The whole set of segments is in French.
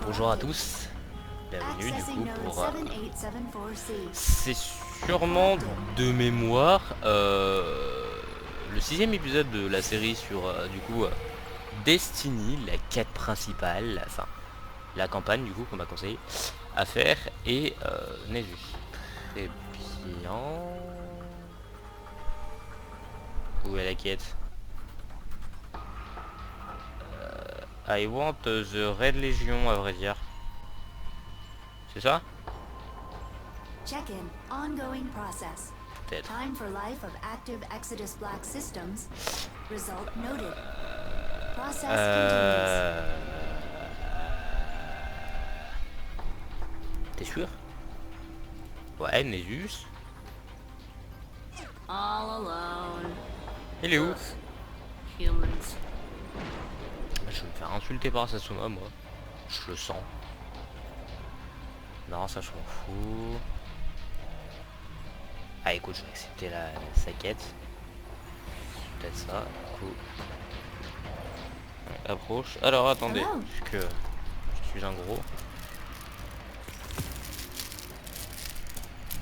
Bonjour à tous, bienvenue du coup pour... c'est sûrement de mémoire le 6ème épisode de la série sur du coup Destiny, la quête principale, enfin la campagne du coup qu'on m'a conseillé à faire, et Nésus. Très bien. Où est la quête? I want the Red Legion à vrai dire. C'est ça? Check-in. Ongoing process. Peut-être. Time for life of active Exodus Black systems. Result noted. Process continues. T'es sûr? Ouais, Nésus. All alone. Il est où? Humans. Je vais me faire insulter par Sasuma, moi. Je le sens. Non, ça je m'en fous. Ah écoute, je vais accepter sa quête. Peut-être ça. Cool. Approche. Alors attendez, puisque je suis un gros.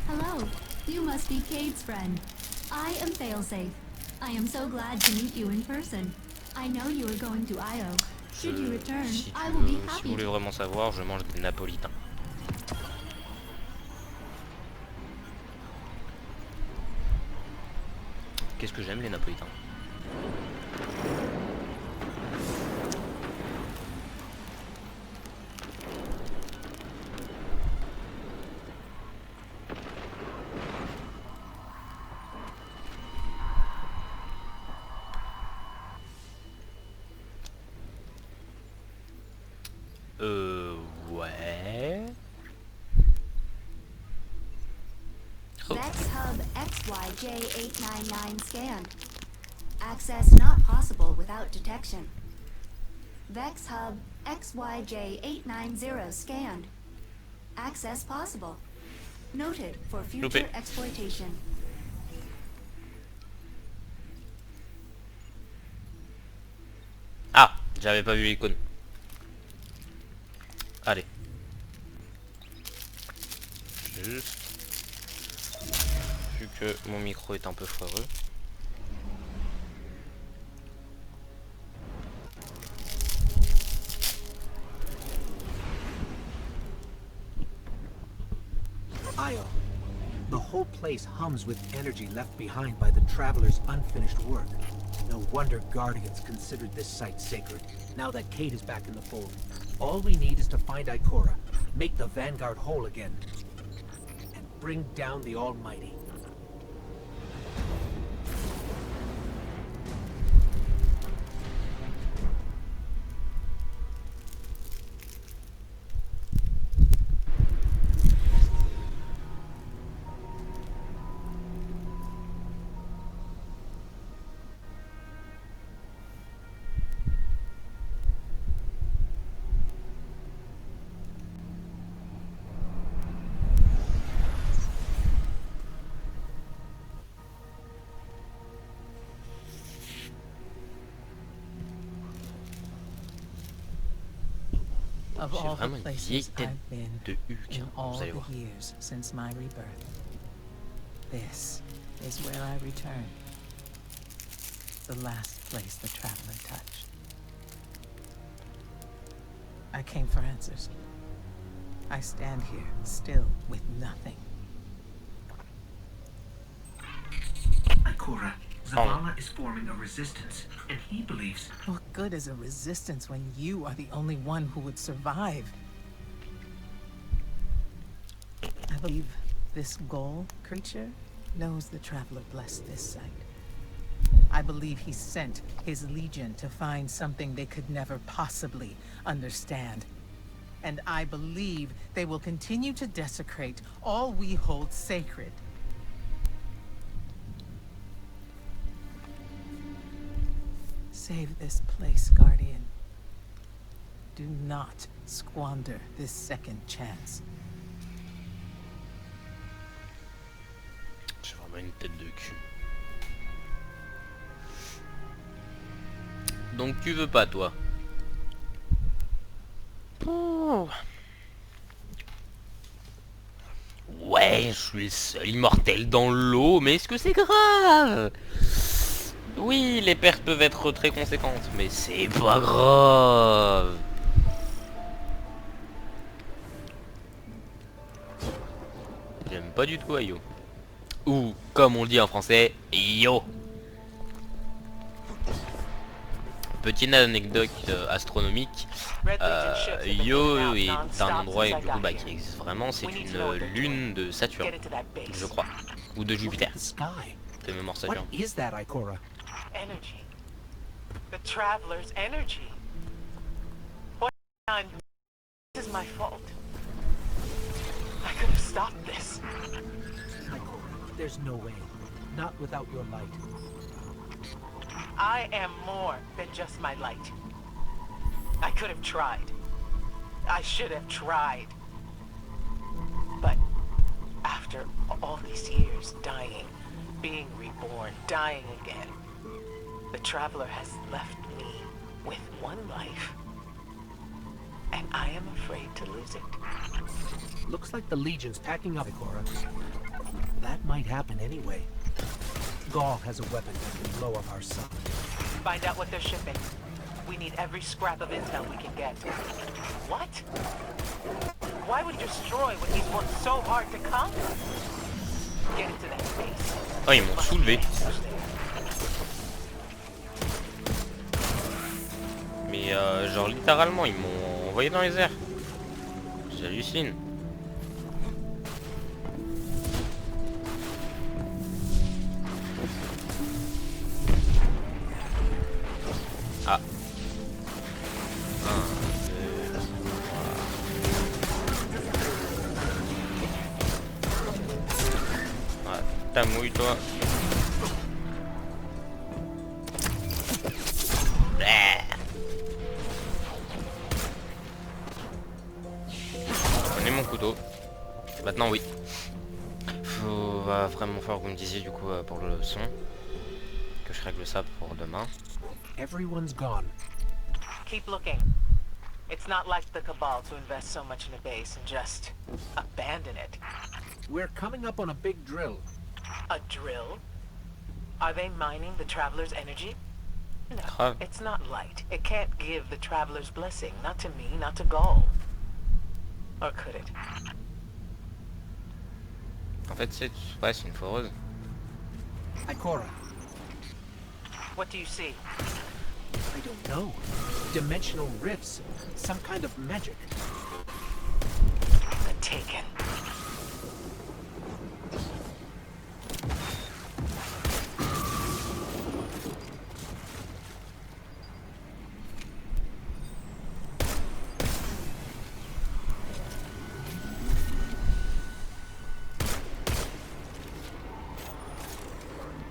Hello. You must be Cade's friend. I am Failsafe. I am so glad to meet you in person. I know you are going to Io. Should you return, I will be happy. Si vous voulez vraiment savoir, je mange des napolitains. Qu'est-ce que j'aime les napolitains? Ouais. Oh. Vex Hub XYJ899 scanned. Access not possible without detection. Vex Hub XYJ890 scanned. Access possible. Noted for future exploitation. Ah, j'avais pas vu l'icône. Allez. Juste. Vu que mon micro est un peu foireux. Io. The whole place hums with energy left behind by the Traveler's unfinished work. No wonder Guardians considered this site sacred. Now that Cade is back in the fold, all we need is to find Ikora, make the Vanguard whole again, and bring down the Almighty. Of all the places I've been in all the voir. years since my rebirth, this is where I return. The last place the Traveler touched. I came for answers. I stand here, still with nothing. Ikora, Zavala is forming a resistance, and he believes... What good is a resistance when you are the only one who would survive? I believe this Ghoul creature knows the Traveler blessed this site. I believe he sent his legion to find something they could never possibly understand. And I believe they will continue to desecrate all we hold sacred. Save this place, Guardian. Do not squander this second chance. J'ai vraiment une tête de cul. Donc tu veux pas toi? Oh. Ouais, je suis le seul immortel dans l'eau, mais est-ce que c'est grave? Oui, les pertes peuvent être très conséquentes, mais c'est pas grave. J'aime pas du tout Ayo. Ou, comme on le dit en français, Yo. Petite anecdote astronomique, Io est un endroit du coup, qui existe vraiment, c'est une lune de Saturne, je crois, ou de Jupiter, de mémoire Saturne. What is that, Ikora? Energy. The traveler's energy. What I'm... This is my fault. I could have stopped this. Ikora, there's no way. Not without your light. I am more than just my light. I could have tried. I should have tried. But after all these years, dying, being reborn, dying again, the traveler has left me with one life. And I am afraid to lose it. Looks like the Legion's packing up, Ikora. That might happen anyway. Gaul has a weapon that can blow up our sun. Find out what they're shipping. We need every scrap of intel we can get. What? Why would destroy what he's worked so hard to conquer? Get into that space. Oh, ils m'ont soulevé. Mais genre littéralement, ils m'ont envoyé dans les airs. J'hallucine. Ah. 1, 2, 3. Ouais, ta mouille toi. Prenez mon couteau. Maintenant oui. Va vraiment falloir que vous me disiez du coup pour le son. Que je règle ça pour demain. Everyone's gone. Keep looking. It's not like the Cabal to invest so much in a base and just abandon it. We're coming up on a big drill. A drill? Are they mining the Traveler's energy? No, Ah. it's not light. It can't give the Traveler's blessing. Not to me, not to Gaul. Or could it? En fait c'est une foreuse. Ikora, What do you see? I don't know. Dimensional rifts. Some kind of magic. The Taken.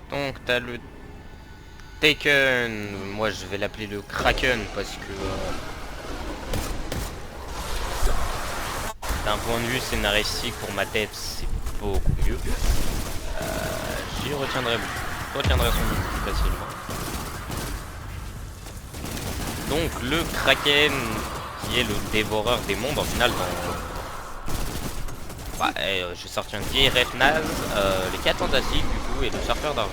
Donc t'as le Taken, moi je vais l'appeler le Kraken parce que d'un point de vue scénaristique pour ma tête c'est beaucoup mieux. J'y retiendrai son nom plus facilement. Donc le Kraken qui est le dévoreur des mondes en final j'ai sorti un vieil ref naze, les 4 fantastiques du coup et le surfeur d'argent.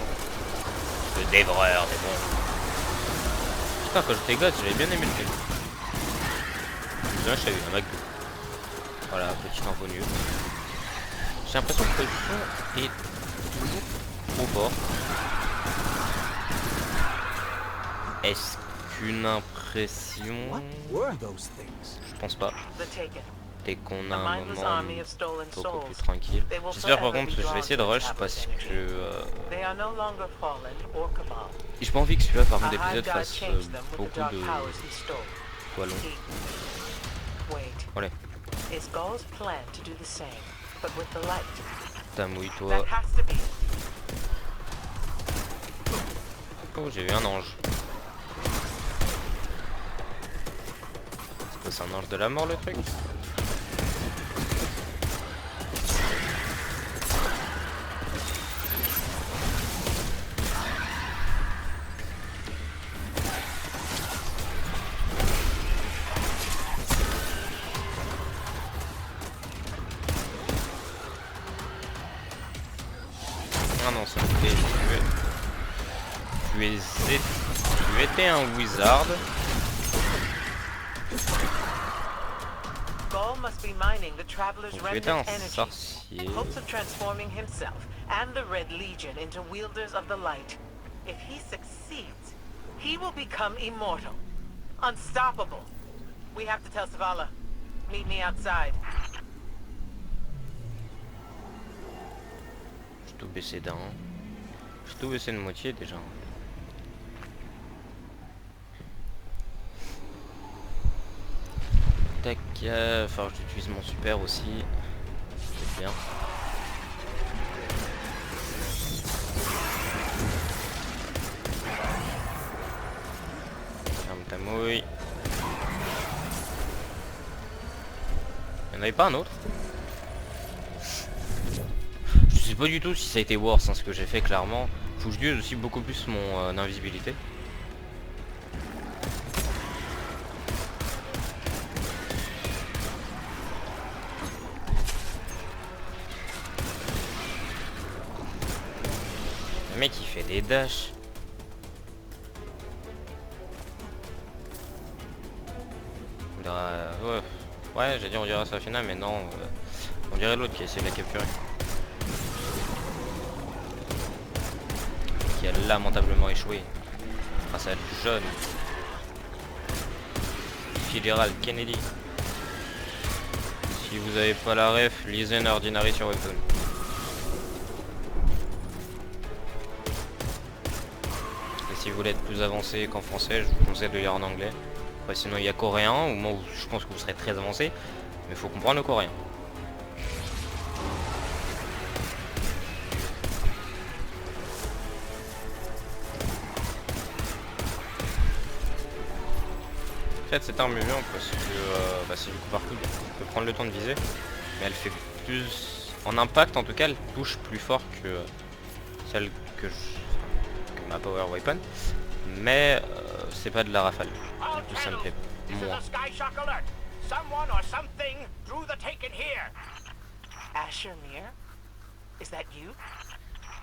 Le dévoreur des mondes. Putain quand j'étais gosse j'avais bien aimé le film. Là je savais un McDo. Voilà, petite info news. J'ai l'impression que le son est toujours trop fort. Est-ce qu'une impression? What were those things? Je pense pas. The Taken. Dès qu'on a The un mindless moment army of stolen beaucoup plus souls. tranquille. They will J'espère par forever contre be que je vais drawn essayer to de the rush Traveler's parce energy. que They are no longer fallen or Cabal. j'ai pas envie que celui-là par contre A hive d'épisode god fasse changed them with the beaucoup dark de powers he stole. soit long. Wait. Allez, Is Gaul's plan to do the same, but with the light? tamouille-toi. That has to be. Oh, j'ai vu un ange. Est-ce que c'est un ange de la mort le truc? Ah non, c'était... Tu étais un wizard. Gaul must be mining the Traveler's Donc, tu étais un remnant energy sorcier. in hopes of transforming himself and the Red Legion into wielders of the light. If he succeeds, he will become immortal, unstoppable. We have to tell Savala. Meet me outside. J'ai tout baissé d'un. J'ai tout baissé de moitié déjà. Tac, enfin j'utilise mon super aussi. C'est bien. Ferme ta mouille. Y'en avait pas un autre? Je sais pas du tout si ça a été worse, hein, ce que j'ai fait clairement. Faut que je use aussi beaucoup plus mon invisibilité. Le mec il fait des dashs. Ouais, j'ai dit on dirait ça final, mais non, on dirait l'autre qui a essayé de la capturer. Qui a lamentablement échoué grâce à John Fitzgerald Kennedy. Si vous avez pas la ref, lisez un Ordinary sur Webtoon. Et si vous voulez être plus avancé qu'en français, je vous conseille de lire en anglais. Après, sinon il y a coréen, au moment où je pense que vous serez très avancé, mais il faut comprendre le coréen. En fait cette arme est bien parce que c'est du coup partout, on peut prendre le temps de viser, mais elle fait plus en impact, en tout cas elle touche plus fort que celle que ma power weapon, mais c'est pas de la rafale, du coup ça me fait moins. Asher Mir? Is that you?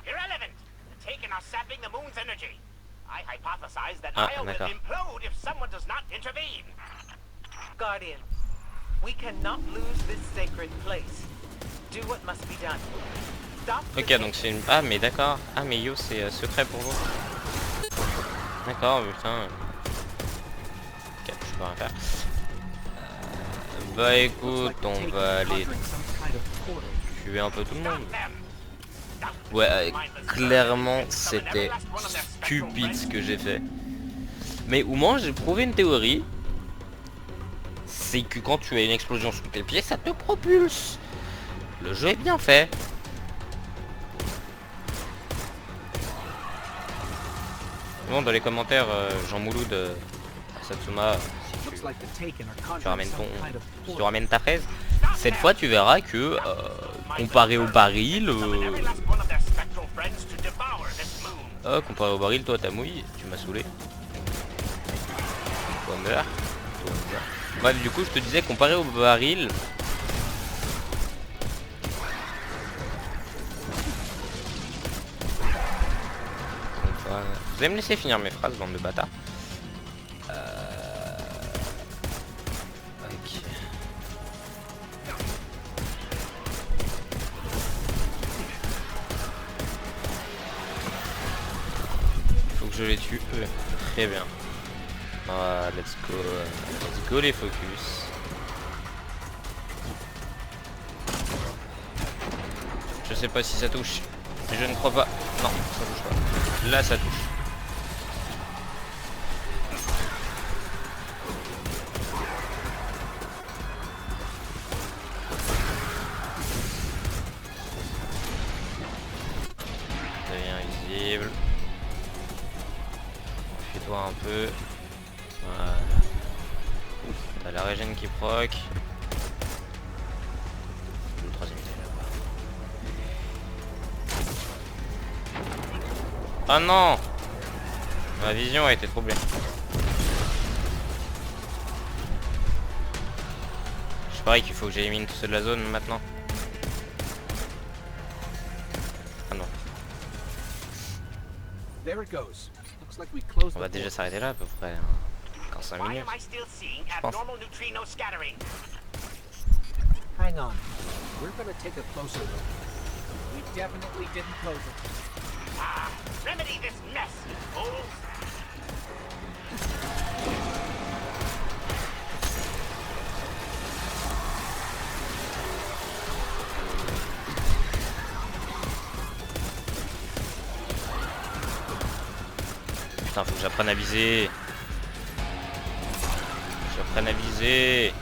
Irrelevant. The Taken are sapping the moon's energy. I hypothesize that Ah, Io will d'accord. implode if someone does not intervene. Guardian, we cannot lose this sacred place. Do what must be done. Stop the Ok, donc c'est une... Ah mais d'accord. Ah mais yo c'est secret pour vous. D'accord, putain. Ok, je peux rien faire. Bah écoute, on va aller tuer un peu tout le monde. Ouais, clairement c'était stupide ce que j'ai fait. Mais au moins j'ai prouvé une théorie. C'est que quand tu as une explosion sous tes pieds, ça te propulse. Le jeu est bien fait. Bon, dans les commentaires, Jean Mouloud, Satsuma, si tu ramènes ta fraise, cette fois tu verras que comparé au baril, comparé au baril, toi t'as mouillé, tu m'as saoulé. Toi meurs. Bref, du coup je te disais comparé au baril. Vous allez me laisser finir mes phrases, bande de bâtards. Ok. Faut que je les tue. Très bien. Ah, let's go les focus. Je sais pas si ça touche. Je ne crois pas. Non, ça touche pas. Là, ça touche. Deviens visible. Fuis-toi un peu. Voilà. T'as la régène qui proc. Le troisième est là-bas. Oh non! Ma vision a été troublée. Je parie qu'il faut que j'élimine tous ceux de la zone maintenant. Ah non. There it goes. Looks like we closed On va the déjà portal. s'arrêter là à peu près. Dans 5 Why minutes. am I still seeing Je pense. abnormal neutrino scattering? Hang on. We're gonna take a closer look. We definitely didn't close it. Ah, remedy this mess, you fools! Putain, faut que j'apprenne à viser. J'apprenne à viser.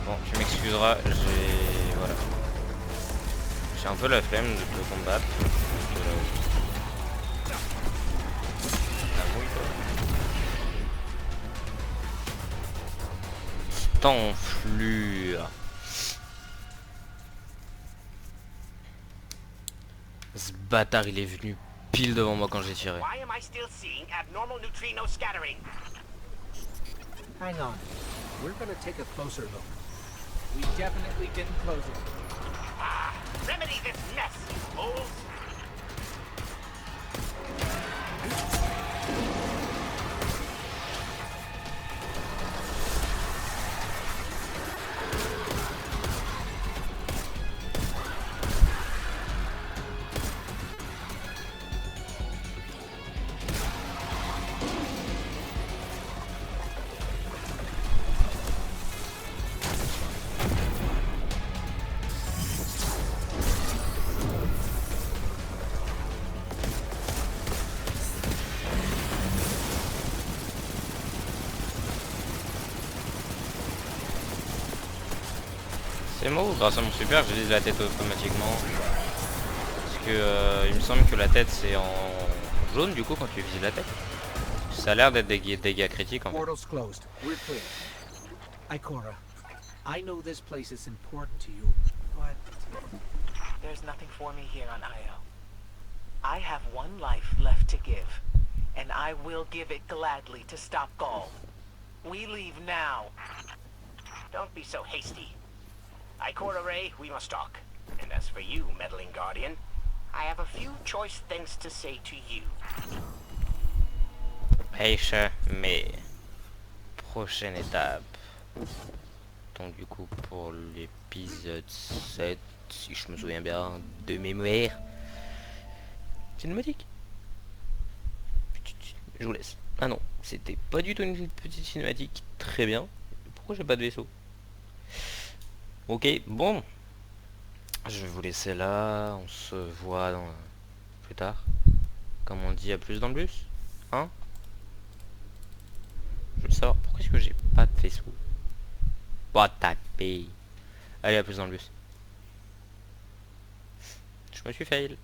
Bon, tu m'excuseras, voilà. J'ai un peu la flemme de te combattre. La mouille, quoi. Stanflure. Ce bâtard, il est venu pile devant moi quand j'ai tiré. Why am I still seeing abnormal neutrino scattering? Hang on. We're gonna take a closer look. We definitely didn't close it. Ah, remedy this mess, you fools! C'est moi ou grâce à mon super je vise la tête automatiquement? Parce que il me semble que la tête c'est en jaune du coup quand tu vises la tête. Ça a l'air d'être des dégâts critiques en fait. Portal's closed. We're clear. Ikora, I know this place is important to you, but There's nothing for me here on Io. I have one life left to give, and I will give it gladly to stop Gaul. We leave now. Don't be so hasty. Ikora Ray, we must talk. And as for you, meddling guardian, I have a few choice things to say to you. Pêche, mais prochaine étape. Donc du coup pour l'épisode 7, si je me souviens bien, de mémoire. Cinématique. Je vous laisse. Ah non, c'était pas du tout une petite cinématique. Très bien. Pourquoi j'ai pas de vaisseau? Ok, bon. Je vais vous laisser là. On se voit dans... plus tard. Comme on dit, à plus dans le bus. Hein? Je veux savoir pourquoi est-ce que j'ai pas de vaisseau. Bah tapé. Allez, à plus dans le bus. Je me suis fail.